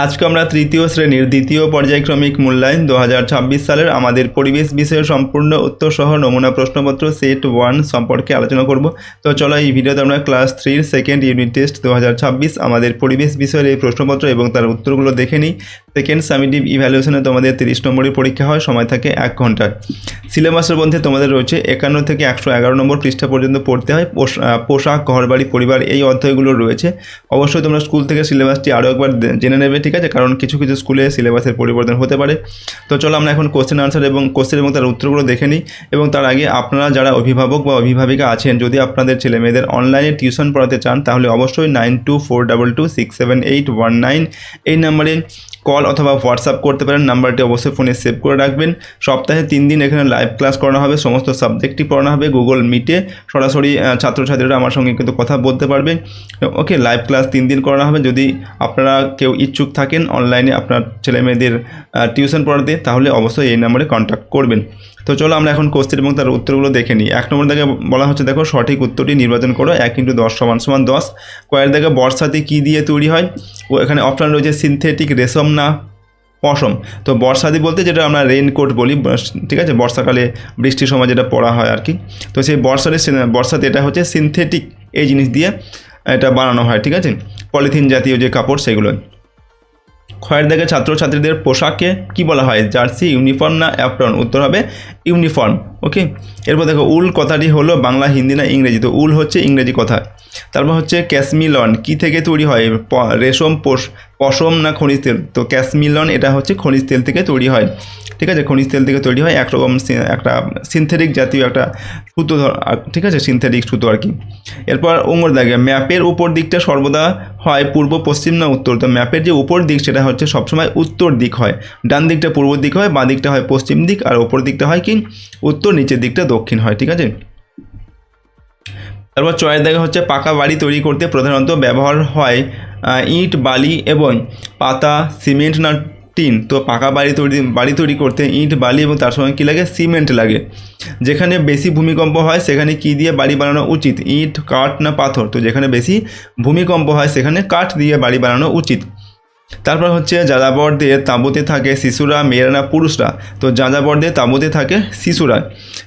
আজকে আমরা তৃতীয় শ্রেণীর দ্বিতীয় পর্যায়ক্রমিক মূল্যায়ন 2026 সালের আমাদের পরিবেশ বিষয়ের সম্পূর্ণ উত্তর সহ নমুনা প্রশ্নপত্র সেট 1 সম্পর্কে আলোচনা করব। তো চলো এই ভিডিওতে আমরা ক্লাস 3 সেকেন্ড ইউনিট টেস্ট 2026 আমাদের পরিবেশ বিষয়ের এই প্রশ্নপত্র এবং তার উত্তরগুলো দেখে নিই। সেকেন্ড সামিটিভ ইভ্যালুয়েশনে তোমাদের 30 নম্বরের পরীক্ষা হয়, সময় থাকে 1 ঘন্টা। সিলেবাসের মধ্যে তোমাদের রয়েছে 51 থেকে 111 নম্বর পৃষ্ঠা পর্যন্ত পড়তে হয়। পোশাক, ঘরবাড়ি, পরিবার এই অধ্যায়গুলো রয়েছে। অবশ্যই তোমরা স্কুল থেকে সিলেবাসটি আরও একবার জেনে নেবে, ঠিক আছে, কারণ কিছু কিছু স্কুলে সিলেবাসের পরিবর্তন হতে পারে। তো চলো আমরা এখন কোশ্চেন আনসার এবং তার উত্তরগুলো দেখে নিই। এবং তার আগে আপনারা যারা অভিভাবক বা অভিভাবিকা আছেন, যদি আপনাদের ছেলে মেয়েদের অনলাইনে টিউশন পড়াতে চান তাহলে অবশ্যই 9242267819 এই নাম্বারে কল অথবা হোয়াটসঅ্যাপ করতে পারেন। নাম্বারটি অবশ্যই ফোনে সেভ করে রাখবেন। সপ্তাহে 3 দিন এখানে লাইভ ক্লাস করানো হবে, সমস্ত সাবজেক্টই পড়ানো হবে। গুগল মিটে সরাসরি ছাত্রছাত্রীরা আমার সঙ্গে কিন্তু কথা বলতে পারবে। ওকে, লাইভ ক্লাস 3 দিন করানো হবে। যদি আপনারা কেউ ইচ্ছুক থাকেন অনলাইনে আপনার ছেলে মেয়েদের টিউশন পড়াতে তাহলে অবশ্যই এই নাম্বারে কন্ট্যাক্ট করবেন। তো চলো আমরা এখন কোশ্চেন এবং তার উত্তরগুলো দেখে নিই। 1 নম্বর থেকে বলা হচ্ছে, দেখো সঠিক উত্তরটি নির্বাচন করো। 1 × 10 = 10। কয়ের দেখে বর্ষাতে কী দিয়ে তৈরি হয়? ও এখানে অপশান রয়েছে সিনথেটিক, রেশম না পশম। তো বর্ষাদি বলতে যেটা আমরা রেইনকোট বলি, ঠিক আছে, বর্ষাকালে বৃষ্টির সময় যেটা পরা হয় আর কি। তো সেই বর্ষাতে এটা হচ্ছে সিনথেটিক, এই জিনিস দিয়ে এটা বানানো হয়, ঠিক আছে, পলিথিন জাতীয় যে কাপড় সেগুলো। ক্ষয়ের দাগে ছাত্রছাত্রীদের পোশাককে কি বলা হয়? জার্সি, ইউনিফর্ম না অ্যাপ্রন? উত্তর হবে ইউনিফর্ম। ওকে, এরপর দেখো উল কথাটি হলো বাংলা, হিন্দি না ইংরেজি? তো উল হচ্ছে ইংরেজি কথা। তারপর হচ্ছে ক্যাশমিলন কি থেকে তৈরি হয়? রেশম, পশম না খনিজ তেল? তো ক্যাশমিলন এটা হচ্ছে খনিজ তেল থেকে তৈরি হয়, ঠিক আছে, খনিজ তেল থেকে তৈরি হয়। একরকম একটা সিনথেটিক জাতীয় একটা সুতো, ঠিক আছে, সিনথেটিক সুতো আর কি। এরপর ওঙর দাগে ম্যাপের উপর দিকটা সর্বদা হয় পূর্ব, পশ্চিম না উত্তর? তো ম্যাপের যে উপর দিক সেটা হচ্ছে সবসময় উত্তর দিক হয়। ডান দিকটা পূর্ব দিক হয়, বাঁ দিকটা হয় পশ্চিম দিক, আর ওপর দিকটা হয় কি উত্তর, নিচের দিকটা দক্ষিণ হয়, ঠিক আছে। তারপর চয়ের দাগে হচ্ছে পাকা বাড়ি তৈরি করতে প্রধানত ব্যবহার হয় ইট, বালি এবং পাতা, সিমেন্ট না টিন? তো পাকা বাড়ি তৈরি করতে ইট, বালি এবং তার সঙ্গে কী লাগে? সিমেন্ট লাগে। যেখানে বেশি ভূমিকম্প হয় সেখানে কি দিয়ে বাড়ি বানানো উচিত? ইট, কাঠ না পাথর? তো যেখানে বেশি ভূমিকম্প হয় সেখানে কাঠ দিয়ে বাড়ি বানানো উচিত। তারপর হচ্ছে যাযাবরদের তাঁবুতে থাকে শিশুরা, মেয়েরা না পুরুষরা? তো যাযাবরদের তাঁবুতে থাকে শিশুরা।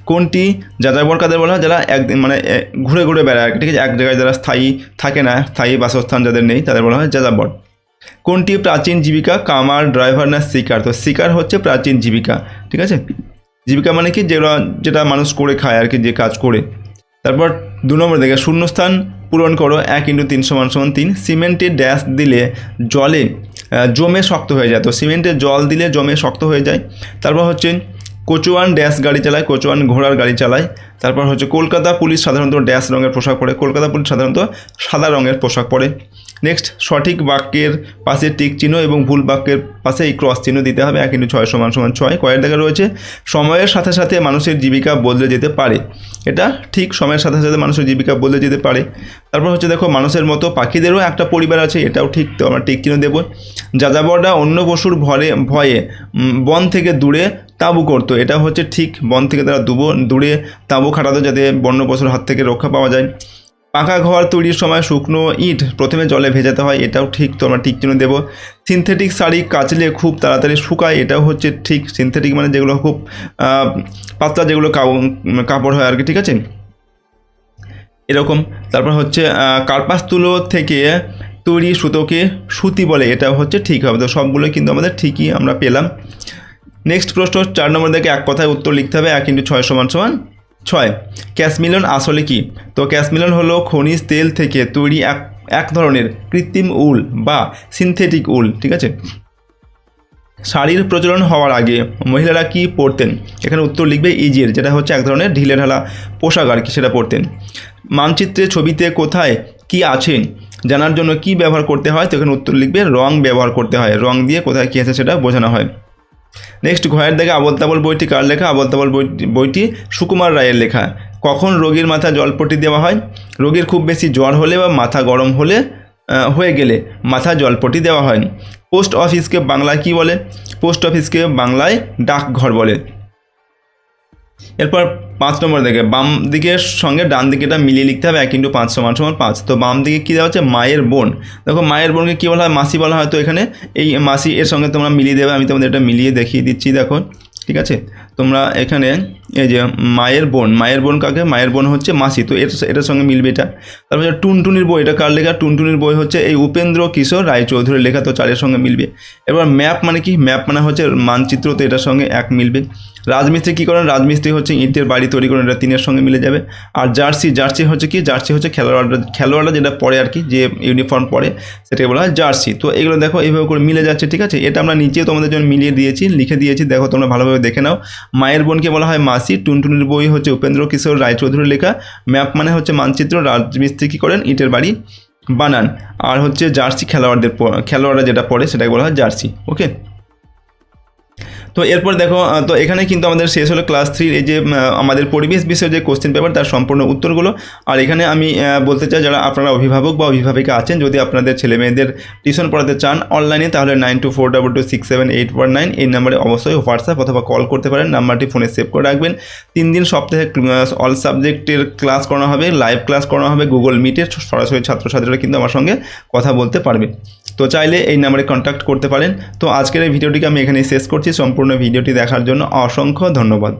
কোনটি যাযাবর কাদের বলা হয়? যারা ঘুরে ঘুরে বেড়ায়, ঠিক আছে, এক জায়গায় যারা স্থায়ী থাকে না, স্থায়ী বাসস্থান যাদের নেই তাদের বলা হয় যাযাবর। কোনটি প্রাচীন জীবিকা? কামার, ড্রাইভার না শিকার? তো শিকার হচ্ছে প্রাচীন জীবিকা, ঠিক আছে। জীবিকা মানে কি যেটা মানুষ করে খায় আর কি, যে কাজ করে। তারপর 2 নম্বর দেখে শূন্যস্থান পূরণ করো। 1 × 3 = 3। সিমেন্টে ড্যাশ দিলে জলে জমে শক্ত হয়ে যায়? তো সিমেন্টে জল দিলে জমে শক্ত হয়ে যায়। তারপর হচ্ছে কোচোয়ান ড্যাশ গাড়ি চালায়? কোচোয়ান ঘোড়ার গাড়ি চালায়। তারপর হচ্ছে কলকাতা পুলিশ সাধারণত ড্যাশ রঙের পোশাক পরে? কলকাতা পুলিশ সাধারণত সাদা রঙের পোশাক পরে। নেক্সট, সঠিক বাক্যের পাশে টিক চিহ্ন এবং ভুল বাক্যের পাশে এই ক্রস চিহ্ন দিতে হবে। 1 × 6 = 6। কয়ের দেখা রয়েছে সময়ের সাথে সাথে মানুষের জীবিকা বদলে যেতে পারে? এটা ঠিক, সময়ের সাথে সাথে মানুষের জীবিকা বদলে যেতে পারে। তারপর হচ্ছে দেখো মানুষের মতো পাখিদেরও একটা পরিবার আছে, এটাও ঠিক, তো আমরা টিক চিহ্ন দেবো। যাযাবররা অন্য পশুর ভয়ে বন থেকে দূরে তাঁবু করতো? এটা হচ্ছে ঠিক, বন থেকে তারা দূরে তাঁবু খাটাতো যাতে বন্য পশুর হাত থেকে রক্ষা পাওয়া যায়। পাকা ঘর তৈরির সময় শুকনো ইট প্রথমে জলে ভেজাতে হয়? এটাও ঠিক, তো আমরা ঠিক চিহ্ন দেবো। সিনথেটিক শাড়ি কাচলে খুব তাড়াতাড়ি শুকায়? এটাও হচ্ছে ঠিক, সিনথেটিক মানে যেগুলো খুব পাতলা, যেগুলো কাপড় হয় আর কি, ঠিক আছে, এরকম। তারপর হচ্ছে কার্পাস তুলো থেকে তৈরি সুতোকে সুতি বলে? এটাও হচ্ছে ঠিক হবে। তো সবগুলো কিন্তু আমাদের ঠিকই আমরা পেলাম। নেক্সট প্রশ্ন 4 নম্বর থেকে এক কথায় উত্তর লিখতে হবে। 1 × 6 = 6। ক্যাশমিলন আসলে কি? তো ক্যাশমিলন হলো খনিজ তেল থেকে তৈরি এক ধরনের কৃত্রিম উল বা সিনথেটিক উল, ঠিক আছে। শাড়ির প্রচলন হওয়ার আগে মহিলারা কি পরতেন? এখানে উত্তর লিখবে ইজির, যেটা হচ্ছে এক ধরনের ঢিলে ঢালা পোশাক আর কি, সেটা পরতেন। মানচিত্রে ছবিতে কোথায় কি আছে জানার জন্য কি ব্যবহার করতে হয়? তো এখানে উত্তর লিখবে রং ব্যবহার করতে হয়, রং দিয়ে কোথায় কী আছে সেটা বোঝানো হয়। নেক্সট, ঘয়ের দাগে আবোল তাবোল বইটি কার লেখা? আবোল তাবোল বইটি সুকুমার রায়ের লেখা। কখন রোগীর মাথায় জলপট্টি দেওয়া হয়? রোগীর খুব বেশি জ্বর হলে বা মাথা গরম হয়ে গেলে মাথা জলপট্টি দেওয়া হয়। পোস্ট অফিসকে বাংলায় কি বলে? পোস্ট অফিসকে বাংলায় ডাকঘর বলে। এরপর 5 নম্বর দেখে বাম দিকের সঙ্গে ডান দিকেটা মিলিয়ে লিখতে হবে 1 × 5 = 5। তো বাম দিকে কী দেওয়া হচ্ছে মায়ের বোন। দেখো মায়ের বোনকে কী বলা হয়, মাসি বলা হয়। তো এখানে এই মাসি এর সঙ্গে তোমরা মিলিয়ে দেবে, আমি তোমাদের এটা মিলিয়ে দেখিয়ে দিচ্ছি। দেখো ঠিক আছে, তোমরা এখানে এই যে মায়ের বোন কাকে, মায়ের বোন হচ্ছে মাসি, তো এটার সঙ্গে মিলবে এটা। তারপরে টুনটুনির বই, এটা কার লেখা, টুনটুনির বই হচ্ছে এই উপেন্দ্র কিশোর রায়চৌধুরীর লেখা, তো 4-এর সঙ্গে মিলবে। এবার ম্যাপ মানে কি, ম্যাপ মানে হচ্ছে মানচিত্র, তো এটার সঙ্গে 1 মিলবে। রাজমিস্ত্রি কী করেন, রাজমিস্ত্রি হচ্ছে ইটের বাড়ি তৈরি করেন, এটা 3-এর সঙ্গে মিলে যাবে। আর জার্সি হচ্ছে কি, জার্সি হচ্ছে খেলোয়াড়রা যেটা পরে আর কি, যে ইউনিফর্ম পরে সেটাকে বলা হয় জার্সি। তো এগুলো দেখো এইভাবে করে মিলে যাচ্ছে, ঠিক আছে। এটা আমরা নিচে তোমাদের জন্য মিলিয়ে দিয়েছি, লিখে দিয়েছি, দেখো তোমরা ভালোভাবে দেখে নাও। মায়ের বোনকে বলা হয় মাসি, টুনটুনির বই হচ্ছে উপেন্দ্র কিশোর রায়চৌধুরীর লেখা, ম্যাপ মানে হচ্ছে মানচিত্র, রাজমিস্ত্রি কী করেন, ইটের বাড়ি বানান। আর হচ্ছে জার্সি খেলোয়াড়রা যেটা পড়ে সেটাকে বলা হয় জার্সি। ওকে, তো এরপর দেখো, তো এখানে কিন্তু আমাদের শেষ হলো ক্লাস 3 এই যে আমাদের পরিবেশ বিষয়ের যে কোশ্চেন পেপার তার সম্পূর্ণ উত্তরগুলো। আর এখানে আমি বলতে চাই, যারা আপনারা অভিভাবক বা অভিভাবিকা আছেন, যদি আপনাদের ছেলে মেয়েদের টিউশন পড়াতে চান অনলাইনে, তাহলে 9242267819 এই নাম্বারে অবশ্যই হোয়াটসঅ্যাপ অথবা কল করতে পারেন। নাম্বারটি ফোনে সেভ করে রাখবেন। 3 দিন সপ্তাহে অল সাবজেক্টের ক্লাস করানো হবে, লাইভ ক্লাস করানো হবে গুগল মিটে, সরাসরি ছাত্রছাত্রীরা কিন্তু আমার সঙ্গে কথা বলতে পারবে। তো চাইলে এই নাম্বারে কন্ট্যাক্ট করতে পারেন। তো আজকের এই ভিডিওটিকে আমি এখানেই শেষ করছি। সম্পূর্ণ ভিডিওটি দেখার জন্য অসংখ্য ধন্যবাদ।